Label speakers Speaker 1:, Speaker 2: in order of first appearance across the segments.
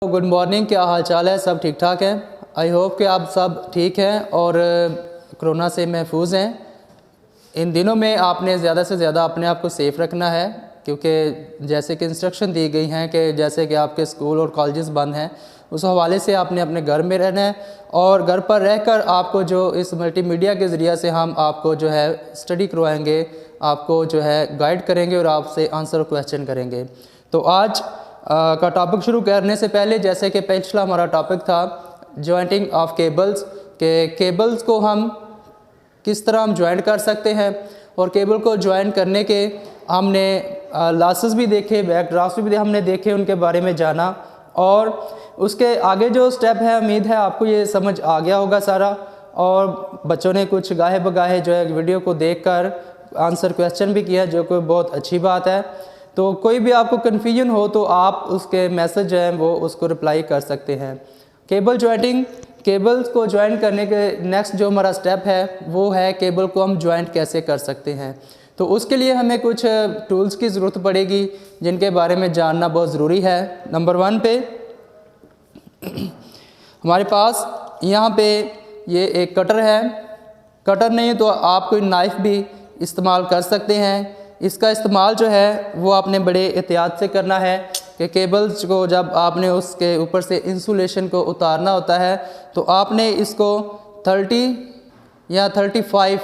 Speaker 1: Good morning, क्या हाल चाल है? सब ठीक ठाक हैं। आई होप कि आप सब ठीक हैं और कोरोना से महफूज हैं। इन दिनों में आपने ज़्यादा से ज़्यादा अपने आप को सेफ़ रखना है, क्योंकि जैसे कि इंस्ट्रक्शन दी गई हैं कि जैसे कि आपके स्कूल और कॉलेजेस बंद हैं, उस हवाले से आपने अपने घर में रहना है और घर पर रहकर आपको जो इस मल्टीमीडिया के ज़रिए से हम आपको जो है स्टडी करवाएंगे, आपको जो है गाइड करेंगे और आपसे आंसर क्वेश्चन करेंगे। तो आज का टॉपिक शुरू करने से पहले, जैसे कि पिछला हमारा टॉपिक था जॉइंटिंग ऑफ केबल्स, के केबल्स को हम किस तरह हम ज्वाइंट कर सकते हैं और केबल को ज्वाइंट करने के हमने लॉसेस भी देखे, बैकड्राफ्ट भी हमने देखे, उनके बारे में जाना। और उसके आगे जो स्टेप है, उम्मीद है आपको ये समझ आ गया होगा सारा, और बच्चों ने कुछ गाहे बगाहे जो है वीडियो को देखकर आंसर क्वेश्चन भी किया, जो कोई बहुत अच्छी बात है। तो कोई भी आपको कन्फ्यूजन हो तो आप उसके मैसेज जो हैं वो उसको रिप्लाई कर सकते हैं। केबल ज्वाइंटिंग, केबल्स को ज्वाइंट करने के नेक्स्ट जो हमारा स्टेप है वो है केबल को हम ज्वाइंट कैसे कर सकते हैं। तो उसके लिए हमें कुछ टूल्स की ज़रूरत पड़ेगी जिनके बारे में जानना बहुत ज़रूरी है। नंबर 1 पे हमारे पास यहाँ पे ये एक कटर है। कटर नहीं तो आप कोई नाइफ़ भी इस्तेमाल कर सकते हैं। इसका इस्तेमाल जो है वो आपने बड़े एहतियात से करना है कि केबल्स को जब आपने उसके ऊपर से इंसुलेशन को उतारना होता है तो आपने इसको 30 या 35,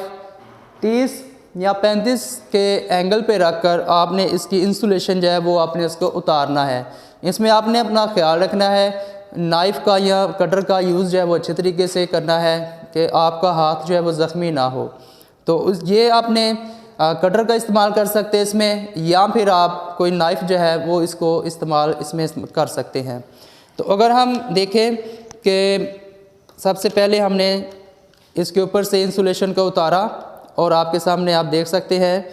Speaker 1: 30 या 35 के एंगल पे रखकर आपने इसकी इंसुलेशन जो है वो आपने इसको उतारना है। इसमें आपने अपना ख्याल रखना है, नाइफ़ का या कटर का यूज़ जो है वो अच्छे तरीके से करना है कि आपका हाथ जो है वो ज़ख्मी ना हो। तो ये आपने कटर का इस्तेमाल कर सकते हैं इसमें, या फिर आप कोई नाइफ़ जो है वो इसको इस्तेमाल इसमें कर सकते हैं। तो अगर हम देखें कि सबसे पहले हमने इसके ऊपर से इंसुलेशन को उतारा और आपके सामने आप देख सकते हैं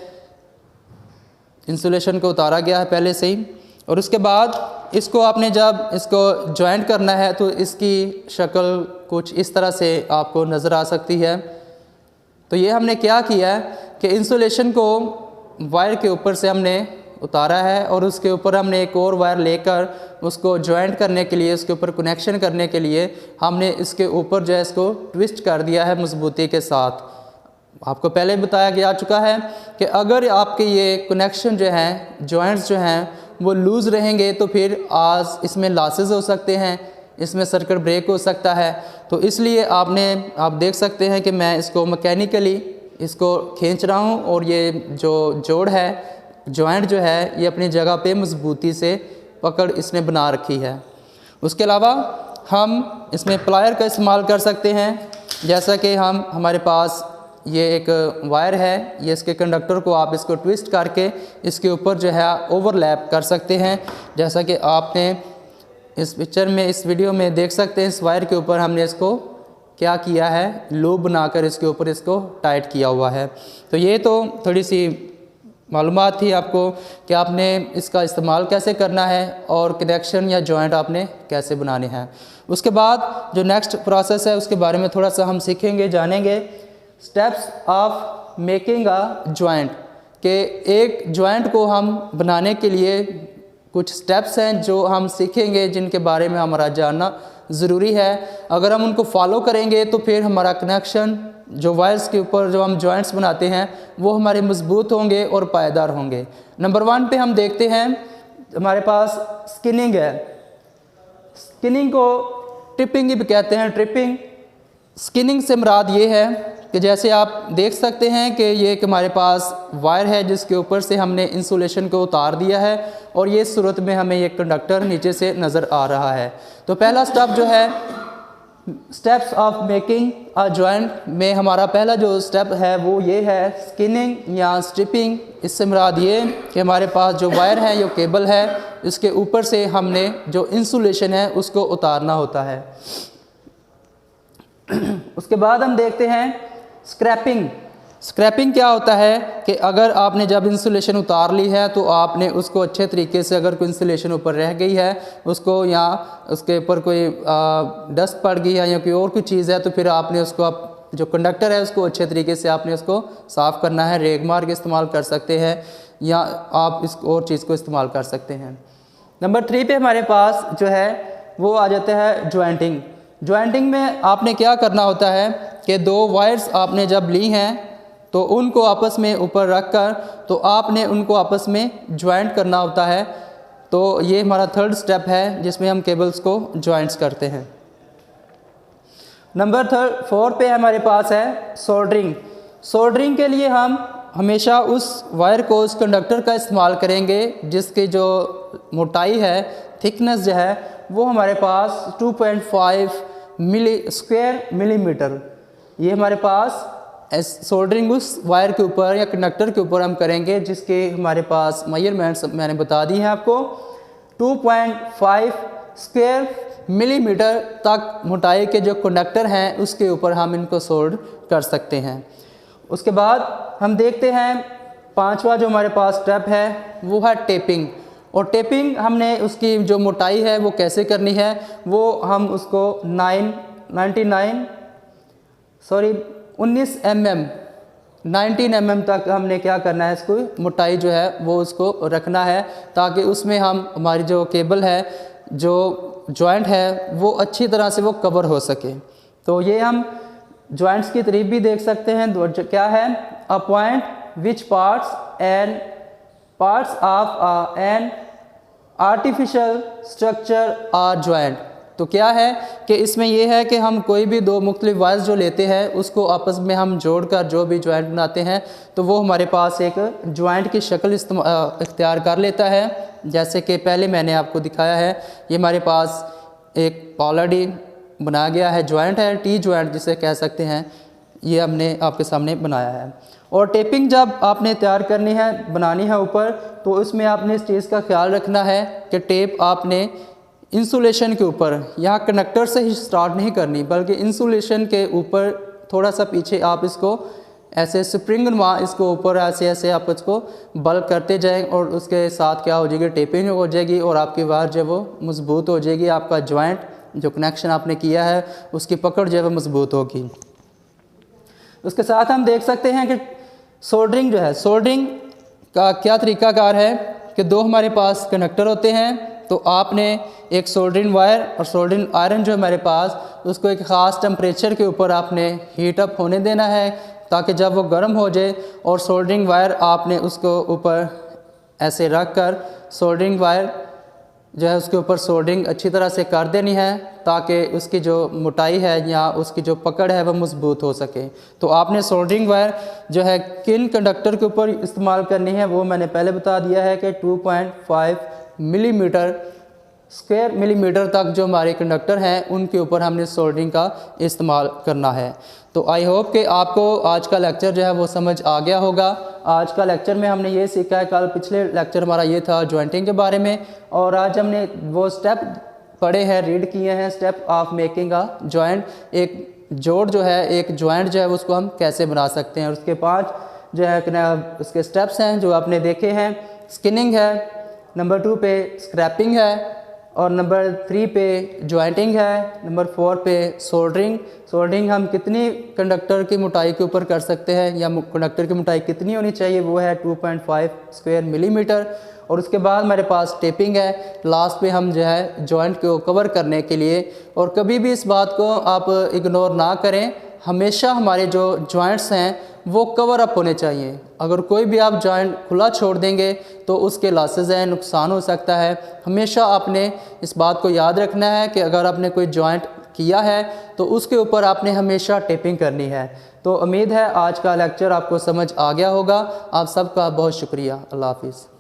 Speaker 1: इंसुलेशन को उतारा गया है पहले से ही। और उसके बाद इसको आपने जब इसको जॉइंट करना है तो इसकी शक्ल कुछ इस तरह से आपको नज़र आ सकती है। तो ये हमने क्या किया है कि इंसुलेशन को वायर के ऊपर से हमने उतारा है और उसके ऊपर हमने एक और वायर लेकर उसको जॉइंट करने के लिए, उसके ऊपर कनेक्शन करने के लिए हमने इसके ऊपर जो है इसको ट्विस्ट कर दिया है मजबूती के साथ। आपको पहले बताया गया चुका है कि अगर आपके ये कनेक्शन जो हैं, जॉइंट्स जो हैं वो लूज़ रहेंगे तो फिर आज इसमें लॉसेस हो सकते हैं, इसमें सर्किट ब्रेक हो सकता है। तो इसलिए आप देख सकते हैं कि मैं इसको मैकेनिकली इसको खींच रहा हूँ और ये जो जोड़ है, जॉइंट जो है ये अपनी जगह पे मजबूती से पकड़ इसने बना रखी है। उसके अलावा हम इसमें प्लायर का इस्तेमाल कर सकते हैं। जैसा कि हमारे पास ये एक वायर है, ये इसके कंडक्टर को आप इसको ट्विस्ट करके इसके ऊपर जो है ओवरलैप कर सकते हैं। जैसा कि आपने इस पिक्चर में, इस वीडियो में देख सकते हैं, इस वायर के ऊपर हमने इसको क्या किया है, लूप बनाकर इसके ऊपर इसको टाइट किया हुआ है। तो ये तो थोड़ी सी मालूमात थी आपको कि आपने इसका इस्तेमाल कैसे करना है और कनेक्शन या जॉइंट आपने कैसे बनाने हैं। उसके बाद जो नेक्स्ट प्रोसेस है उसके बारे में थोड़ा सा हम सीखेंगे, जानेंगे। Steps of making a joint, के एक जॉइंट को हम बनाने के लिए कुछ स्टेप्स हैं जो हम सीखेंगे, जिनके बारे में हमारा जानना ज़रूरी है। अगर हम उनको फॉलो करेंगे तो फिर हमारा कनेक्शन, जो वायर्स के ऊपर जो हम जॉइंट्स बनाते हैं वो हमारे मजबूत होंगे और पायदार होंगे। नंबर 1 पे हम देखते हैं हमारे पास स्किनिंग है। स्किनिंग को ट्रिपिंग भी कहते हैं, ट्रिपिंग। स्किनिंग से मुराद ये है कि जैसे आप देख सकते हैं कि ये एक हमारे पास वायर है जिसके ऊपर से हमने इंसुलेशन को उतार दिया है और ये सूरत में हमें ये कंडक्टर नीचे से नज़र आ रहा है। तो पहला स्टेप जो है, steps of making a joint में हमारा पहला जो स्टेप है वो ये है स्किनिंग या स्ट्रिपिंग। इससे मुराद ये कि हमारे पास जो वायर है, जो केबल है, इसके ऊपर से हमने जो इंसुलेशन है उसको उतारना होता है। उसके बाद हम देखते हैं स्क्रैपिंग। स्क्रैपिंग क्या होता है कि अगर आपने जब इंसुलेशन उतार ली है तो आपने उसको अच्छे तरीके से, अगर कोई इंसुलेशन ऊपर रह गई है उसको, या उसके ऊपर कोई डस्ट पड़ गई है या कोई और कोई चीज़ है, तो फिर आपने उसको जो कंडक्टर है उसको अच्छे तरीके से आपने उसको साफ़ करना है। रेगमार के इस्तेमाल कर सकते हैं या आप इस और चीज़ को इस्तेमाल कर सकते हैं। नंबर 3 पे हमारे पास जो है वो आ जाता है जॉइंटिंग। जॉइंटिंग में आपने क्या करना होता है कि दो वायर्स आपने जब ली हैं तो उनको आपस में ऊपर रख कर तो आपने उनको आपस में जॉइंट करना होता है। तो ये हमारा थर्ड स्टेप है जिसमें हम केबल्स को जॉइंट्स करते हैं। नंबर 4 पे हमारे पास है सोल्डरिंग। सोल्डरिंग के लिए हम हमेशा उस वायर को, उस कंडक्टर का इस्तेमाल करेंगे जिसकी जो मोटाई है, थिकनेस जो है वो हमारे पास 2.5 स्क्वायर मिलीमीटर। ये हमारे पास सोल्डरिंग उस वायर के ऊपर या कंडक्टर के ऊपर हम करेंगे जिसके हमारे पास मेजरमेंट्स मैंने बता दी हैं आपको। 2.5 स्क्वायर मिलीमीटर तक मोटाई के जो कंडक्टर हैं उसके ऊपर हम इनको सोल्ड कर सकते हैं। उसके बाद हम देखते हैं 5वां जो हमारे पास स्टेप है वो है टेपिंग। और टेपिंग हमने उसकी जो मोटाई है वो कैसे करनी है, वो हम उसको 19 mm तक हमने क्या करना है, इसको मोटाई जो है वो उसको रखना है ताकि उसमें हम हमारी जो केबल है, जो जॉइंट है वो अच्छी तरह से वो कवर हो सके। तो ये हम जॉइंट्स की तारीफ भी देख सकते हैं। क्या है, a point which parts of an artificial structure are joint. तो क्या है कि इसमें यह है कि हम कोई भी दो मुख्तलिफ वायर्स जो लेते हैं उसको आपस में हम जोड़कर जो भी जॉइंट बनाते हैं तो वो हमारे पास एक जॉइंट की शक्ल इख्तियार कर लेता है। जैसे कि पहले मैंने आपको दिखाया है, ये हमारे पास एक ऑलरेडी बनाया गया है जॉइंट है, टी जॉइंट जिसे कह सकते हैं, ये हमने आपके सामने बनाया है। और टेपिंग जब आपने तैयार करनी है, बनानी है ऊपर, तो उसमें आपने इस चीज़ का ख्याल रखना है कि टेप आपने इंसुलेशन के ऊपर, यहाँ कनेक्टर से ही स्टार्ट नहीं करनी बल्कि इंसुलेशन के ऊपर थोड़ा सा पीछे आप इसको ऐसे स्प्रिंग नुमा इसको ऊपर ऐसे ऐसे आप इसको बल करते जाएं और उसके साथ क्या हो जाएगी, टेपिंग हो जाएगी और आपकी वायर जो है वो मजबूत हो जाएगी। आपका जॉइंट जो कनेक्शन आपने किया है उसकी पकड़ जो है वो मजबूत होगी। उसके साथ हम देख सकते हैं कि सोल्डरिंग जो है, सोल्डरिंग का क्या तरीकाकार है कि दो हमारे पास कनेक्टर होते हैं, तो आपने एक सोल्डरिंग वायर और सोल्डरिंग आयरन जो हमारे पास, उसको एक ख़ास टेम्परेचर के ऊपर आपने हीट अप होने देना है ताकि जब वो गर्म हो जाए और सोल्डरिंग वायर आपने उसको ऊपर ऐसे रख कर सोल्डरिंग वायर जो है उसके ऊपर सोल्डरिंग अच्छी तरह से कर देनी है ताकि उसकी जो मोटाई है या उसकी जो पकड़ है वह मजबूत हो सके। तो आपने सोल्डरिंग वायर जो है किन कंडक्टर के ऊपर इस्तेमाल करनी है वो मैंने पहले बता दिया है कि 2.5 स्क्वायर मिलीमीटर तक जो हमारे कंडक्टर हैं उनके ऊपर हमने सोल्डरिंग का इस्तेमाल करना है। तो आई होप कि आपको आज का लेक्चर जो है वो समझ आ गया होगा। आज का लेक्चर में हमने ये सीखा है, कल पिछले लेक्चर हमारा ये था जॉइंटिंग के बारे में, और आज हमने वो स्टेप पढ़े हैं, रीड किए हैं, step of making a joint. एक जोड़ जो है, एक जॉइंट जो है उसको हम कैसे बना सकते हैं, और उसके 5 जो है उसके स्टेप्स हैं जो आपने देखे हैं। स्किनिंग है, नंबर 2 पे स्क्रैपिंग है, और नंबर 3 पे जॉइंटिंग है, नंबर 4 पे सोल्डरिंग। सोल्डरिंग हम कितनी कंडक्टर की मोटाई के ऊपर कर सकते हैं या कंडक्टर की मोटाई कितनी होनी चाहिए, वो है 2.5 स्क्वायर मिलीमीटर। और उसके बाद हमारे पास टेपिंग है, लास्ट पे हम जो है जॉइंट को कवर करने के लिए। और कभी भी इस बात को आप इग्नोर ना करें, हमेशा हमारे जो जॉइंट्स हैं वो कवर अप होने चाहिए। अगर कोई भी आप जॉइंट खुला छोड़ देंगे तो उसके लॉसेस हैं, नुकसान हो सकता है। हमेशा आपने इस बात को याद रखना है कि अगर आपने कोई जॉइंट किया है तो उसके ऊपर आपने हमेशा टेपिंग करनी है। तो उम्मीद है आज का लेक्चर आपको समझ आ गया होगा। आप सबका बहुत शुक्रिया। अल्लाह हाफिज़।